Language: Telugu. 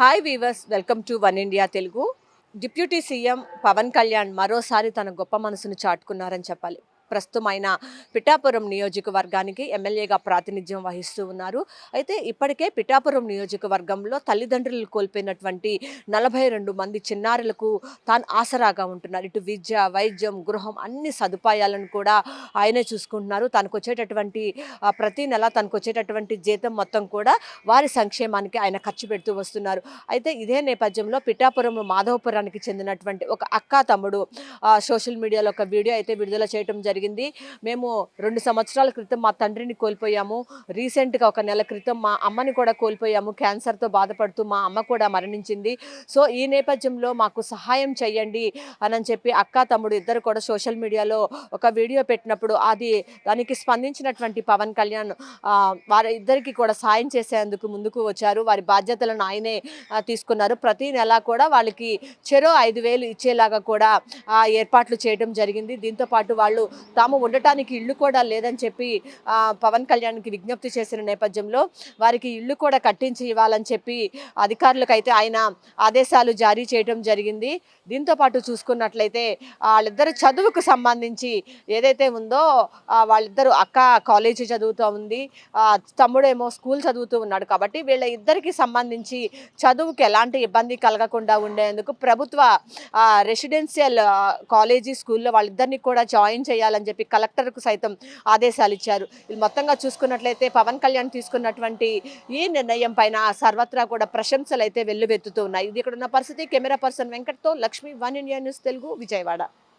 Hi viewers, welcome to one India Telugu. Deputy CM Pawan Kalyan మరోసారి తన గొప్ప మనసును చాటుకున్నారని చెప్పాలి. ప్రస్తుతం ఆయన పిఠాపురం నియోజకవర్గానికి ఎమ్మెల్యేగా ప్రాతినిధ్యం వహిస్తూ ఉన్నారు. అయితే ఇప్పటికే పిఠాపురం నియోజకవర్గంలో తల్లిదండ్రులు కోల్పోయినటువంటి 42 మంది చిన్నారులకు తాను ఆసరాగా ఉంటున్నారు. ఇటు విద్య, వైద్యం, గృహం అన్ని సదుపాయాలను కూడా ఆయనే చూసుకుంటున్నారు. తనకు వచ్చేటటువంటి ప్రతి నెల తనకు వచ్చేటటువంటి జీతం మొత్తం కూడా వారి సంక్షేమానికి ఆయన ఖర్చు పెడుతూ వస్తున్నారు. అయితే ఇదే నేపథ్యంలో పిఠాపురం మాధవపురానికి చెందినటువంటి ఒక అక్క తమ్ముడు సోషల్ మీడియాలో ఒక వీడియో అయితే విడుదల చేయడం జరిగింది. మేము 2 సంవత్సరాల క్రితం మా తండ్రిని కోల్పోయాము. రీసెంట్‌గా ఒక నెల క్రితం మా అమ్మని కూడా కోల్పోయాము. క్యాన్సర్‌తో బాధపడుతూ మా అమ్మ కూడా మరణించింది. సో ఈ నేపథ్యంలో మాకు సహాయం చేయండి అని చెప్పి అక్క తమ్ముడు ఇద్దరు కూడా సోషల్ మీడియాలో ఒక వీడియో పెట్టినప్పుడు దానికి స్పందించినటువంటి పవన్ కళ్యాణ్ వారి ఇద్దరికి కూడా సాయం చేసేందుకు ముందుకు వచ్చారు. వారి బాధ్యతలను ఆయనే తీసుకున్నారు. ప్రతి నెల కూడా వాళ్ళకి చెరో 5,000 ఇచ్చేలాగా కూడా ఏర్పాట్లు చేయడం జరిగింది. దీంతో పాటు వాళ్ళు తాము ఉండటానికి ఇల్లు కూడా లేదని చెప్పి పవన్ కళ్యాణ్కి విజ్ఞప్తి చేసిన నేపథ్యంలో వారికి ఇల్లు కూడా కట్టించి ఇవ్వాలని చెప్పి అధికారులకైతే ఆయన ఆదేశాలు జారీ చేయడం జరిగింది. దీంతో పాటు చూసుకున్నట్లయితే వాళ్ళిద్దరు చదువుకు సంబంధించి ఏదైతే ఉందో వాళ్ళిద్దరు అక్క కాలేజీ చదువుతూ ఉంది, తమ్ముడేమో స్కూల్ చదువుతూ ఉన్నాడు. కాబట్టి వీళ్ళ ఇద్దరికి సంబంధించి చదువుకి ఎలాంటి ఇబ్బంది కలగకుండా ఉండేందుకు ప్రభుత్వ రెసిడెన్షియల్ కాలేజీ స్కూల్లో వాళ్ళిద్దరిని కూడా జాయిన్ చేయాలని చెప్పి కలెక్టర్కు సైతం ఆదేశాలు ఇచ్చారు. ఇది మొత్తంగా చూసుకున్నట్లయితే పవన్ కళ్యాణ్ తీసుకున్నటువంటి ఈ నిర్ణయం పైన సర్వత్రా కూడా ప్రశంసలు అయితే వెల్లువెత్తుతూ ఉన్నాయి. ఇది ఇక్కడ ఉన్న పరిస్థితి. కెమెరా పర్సన్ వెంకట్తో Lakshmi, One India News Telugu, Vijayawada.